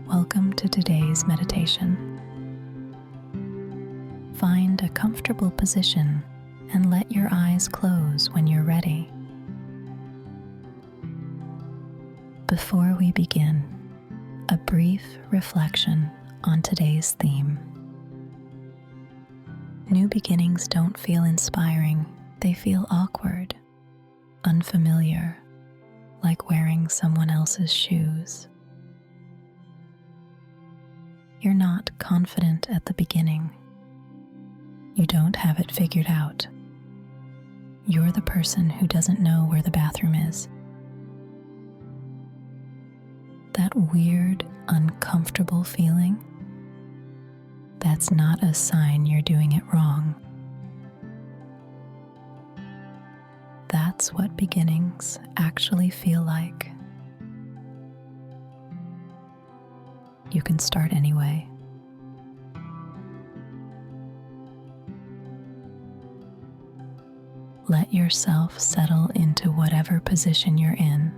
Welcome to today's meditation. Find a comfortable position and let your eyes close when you're ready. Before we begin, a brief reflection on today's theme. New beginnings don't feel inspiring, they feel awkward, unfamiliar, like wearing someone else's shoes. You're not confident at the beginning. You don't have it figured out. You're the person who doesn't know where the bathroom is. That weird, uncomfortable feeling, that's not a sign you're doing it wrong. That's what beginnings actually feel like. You can start anyway. Let yourself settle into whatever position you're in.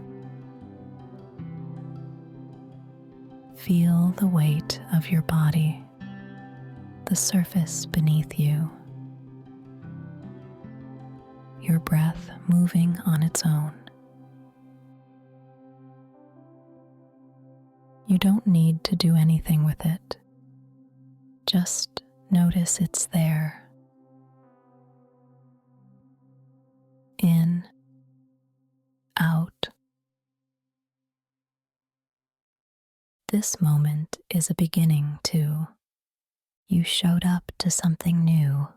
Feel the weight of your body, the surface beneath you, your breath moving on its own. You don't need to do anything with it. Just notice it's there. In, out. This moment is a beginning too. You showed up to something new.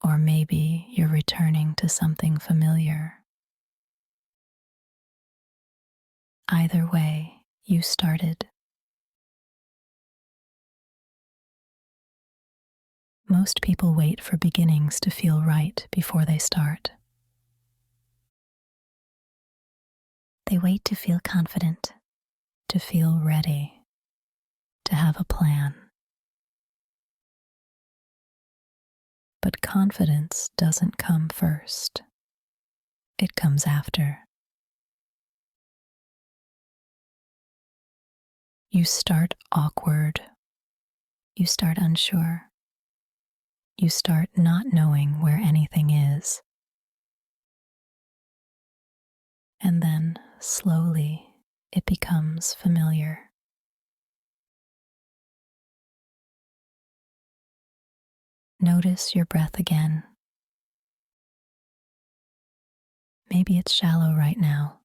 Or maybe you're returning to something familiar. Either way, you started. Most people wait for beginnings to feel right before they start. They wait to feel confident, to feel ready, to have a plan. But confidence doesn't come first. It comes after. You start awkward. You start unsure. You start not knowing where anything is. And then, slowly, it becomes familiar. Notice your breath again. Maybe it's shallow right now.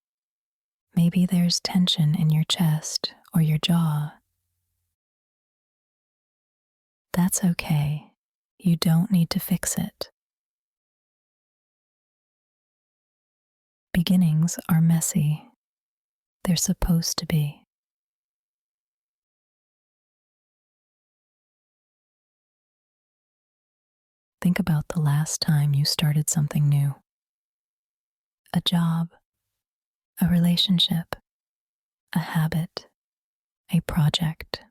Maybe there's tension in your chest or your jaw. That's okay. You don't need to fix it. Beginnings are messy. They're supposed to be. Think about the last time you started something new. A job, a relationship, a habit, a project.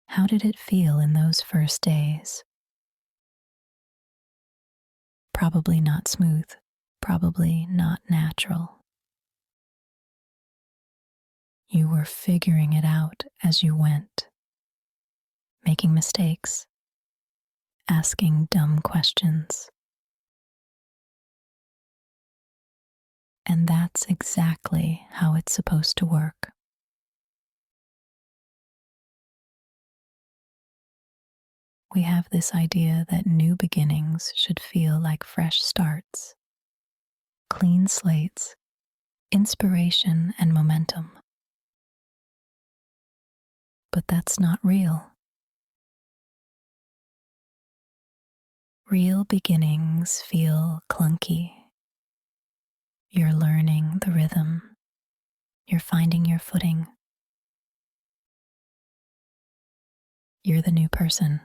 How did it feel in those first days? Probably not smooth, probably not natural. You were figuring it out as you went, making mistakes, asking dumb questions. And that's exactly how it's supposed to work. We have this idea that new beginnings should feel like fresh starts, clean slates, inspiration, and momentum. But that's not real. Real beginnings feel clunky. You're learning the rhythm. You're finding your footing. You're the new person.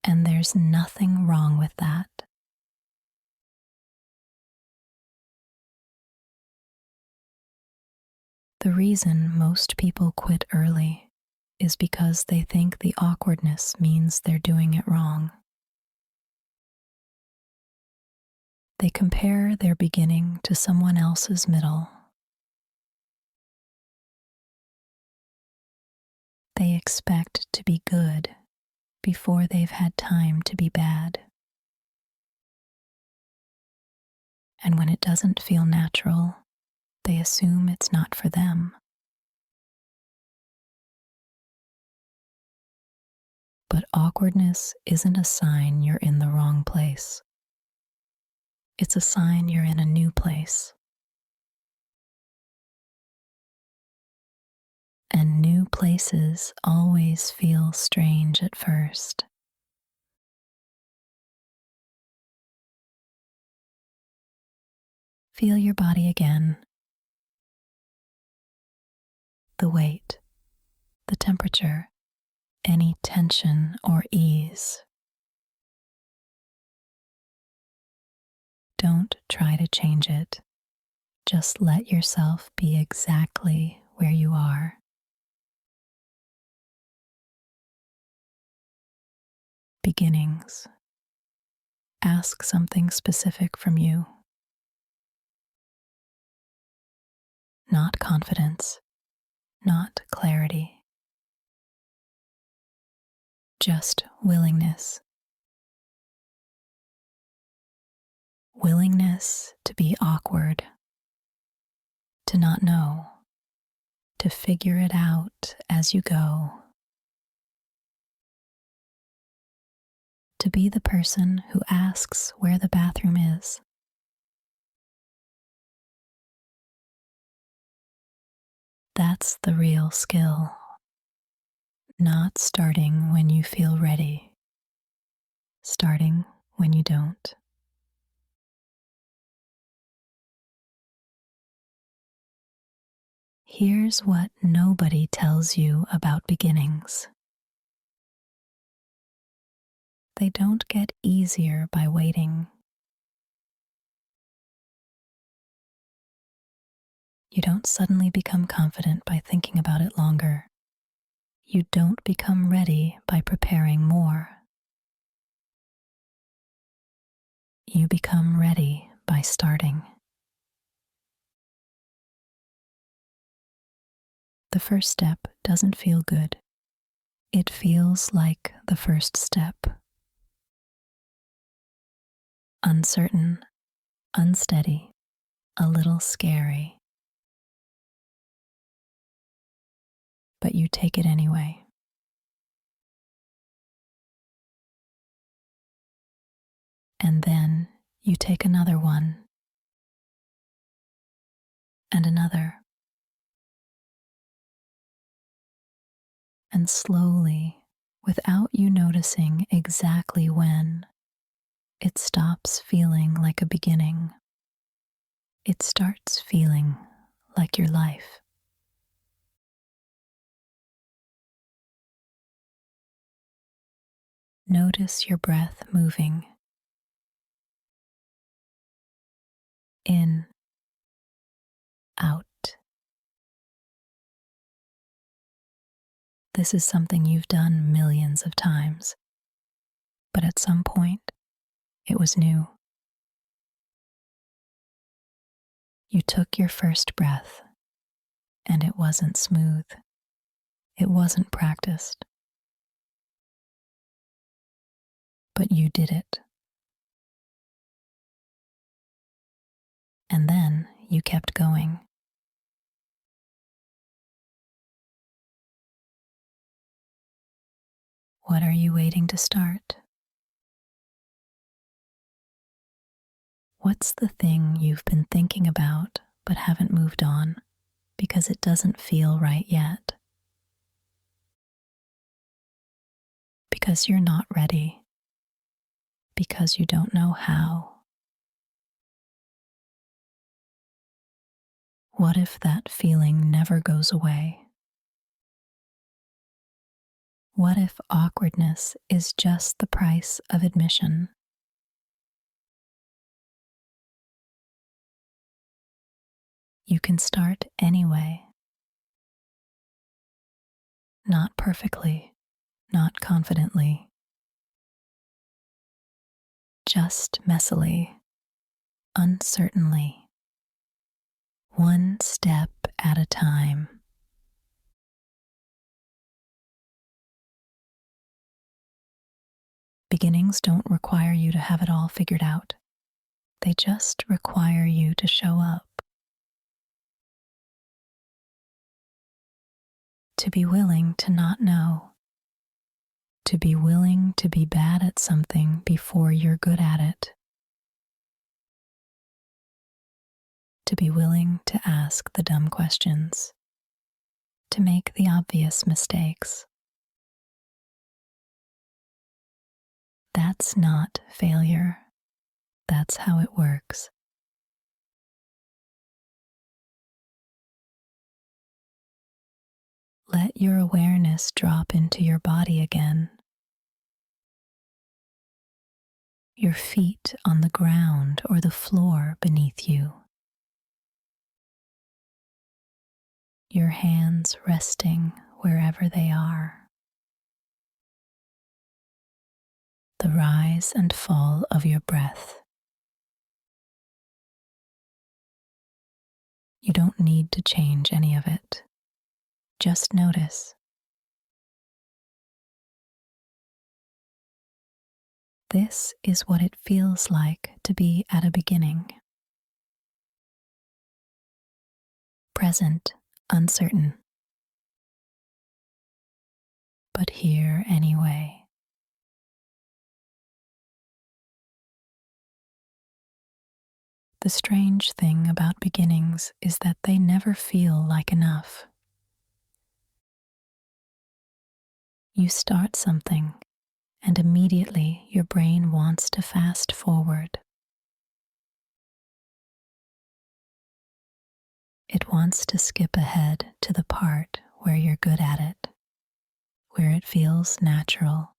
And there's nothing wrong with that. The reason most people quit early is because they think the awkwardness means they're doing it wrong. They compare their beginning to someone else's middle. They expect to be good before they've had time to be bad. And when it doesn't feel natural, they assume it's not for them. But awkwardness isn't a sign you're in the wrong place. It's a sign you're in a new place. And new places always feel strange at first. Feel your body again. The weight, the temperature, any tension or ease. Don't try to change it. Just let yourself be exactly where you are. Beginnings. Ask something specific from you. Not confidence, not clarity. Just willingness. Willingness to be awkward, to not know, to figure it out as you go. To be the person who asks where the bathroom is. That's the real skill. Not starting when you feel ready. Starting when you don't. Here's what nobody tells you about beginnings. They don't get easier by waiting. You don't suddenly become confident by thinking about it longer. You don't become ready by preparing more. You become ready by starting. The first step doesn't feel good. It feels like the first step. Uncertain, unsteady, a little scary. But you take it anyway. And then you take another one. And another. And slowly, without you noticing exactly when, it stops feeling like a beginning. It starts feeling like your life. Notice your breath moving. In, out. This is something you've done millions of times, but at some point, it was new. You took your first breath, and it wasn't smooth. It wasn't practiced. But you did it. And then you kept going. What are you waiting to start? What's the thing you've been thinking about but haven't moved on because it doesn't feel right yet? Because you're not ready. Because you don't know how. What if that feeling never goes away? What if awkwardness is just the price of admission? You can start anyway. Not perfectly, not confidently, just messily. uncertainly, one step at a time. Beginnings don't require you to have it all figured out. They just require you to show up, to be willing to not know, to be willing to be bad at something before you're good at it, to be willing to ask the dumb questions, to make the obvious mistakes. That's not failure. That's how it works. Let your awareness drop into your body again. Your feet on the ground or the floor beneath you. Your hands resting wherever they are. The rise and fall of your breath. You don't need to change any of it. Just notice. This is what it feels like to be at a beginning. Present, uncertain. But here anyway. The strange thing about beginnings is that they never feel like enough. You start something, and immediately your brain wants to fast forward. It wants to skip ahead to the part where you're good at it, where it feels natural,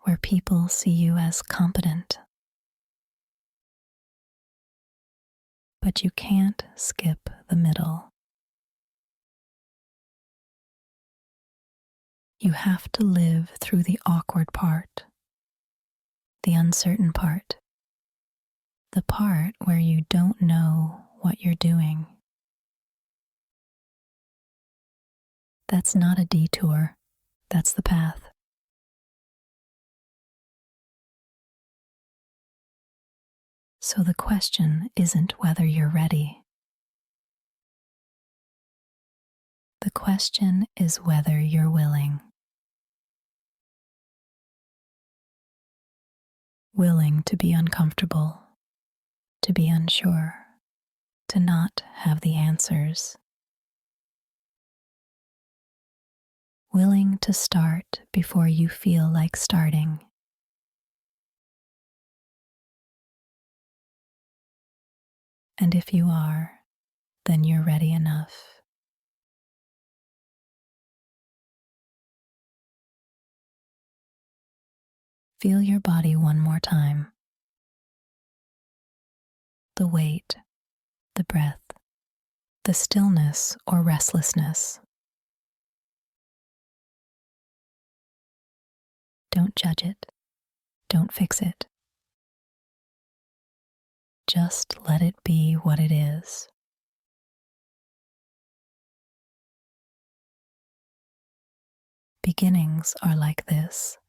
where people see you as competent. But you can't skip the middle. You have to live through the awkward part, the uncertain part, the part where you don't know what you're doing. That's not a detour, that's the path. So the question isn't whether you're ready. The question is whether you're willing. Willing to be uncomfortable, to be unsure, to not have the answers. Willing to start before you feel like starting. And if you are, then you're ready enough. Feel your body one more time. The weight, the breath, the stillness or restlessness. Don't judge it. Don't fix it. Just let it be what it is. Beginnings are like this.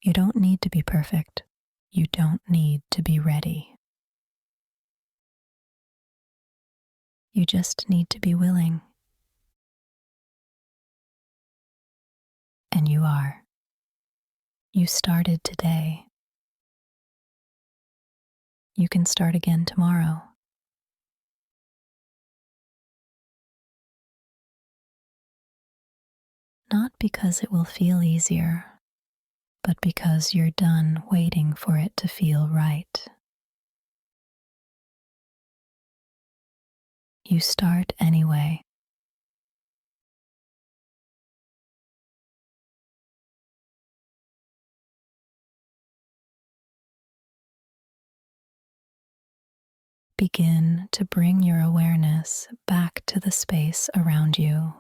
You don't need to be perfect. You don't need to be ready. You just need to be willing. And you are. You started today. You can start again tomorrow. Not because it will feel easier, but because you're done waiting for it to feel right. You start anyway. Begin to bring your awareness back to the space around you.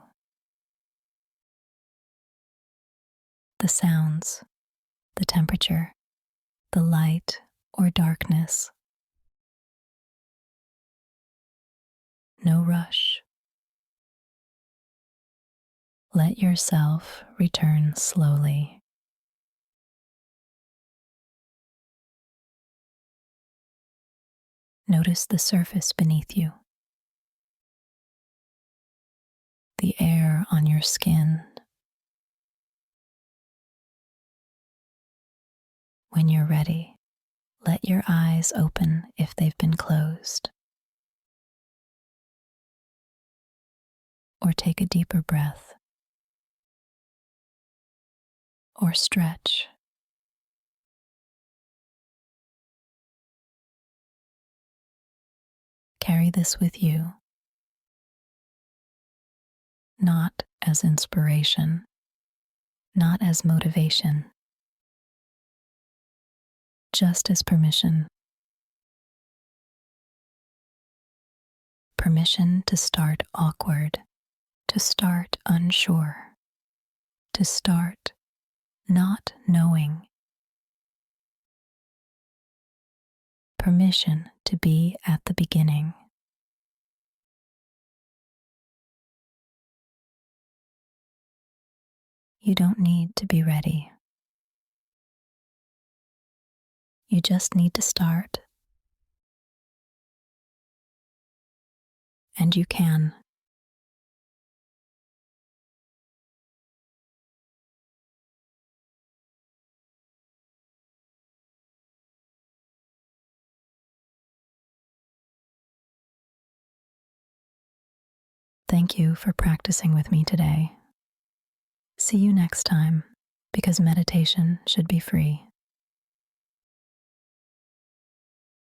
The sounds, the temperature, the light or darkness. No rush. Let yourself return slowly. Notice the surface beneath you, the air on your skin. When you're ready, let your eyes open if they've been closed, or take a deeper breath, or stretch. Carry this with you, not as inspiration, not as motivation, just as permission. Permission to start awkward, to start unsure, to start not knowing. Permission to be at the beginning. You don't need to be ready. You just need to start. And you can. Thank you for practicing with me today. See you next time, because meditation should be free.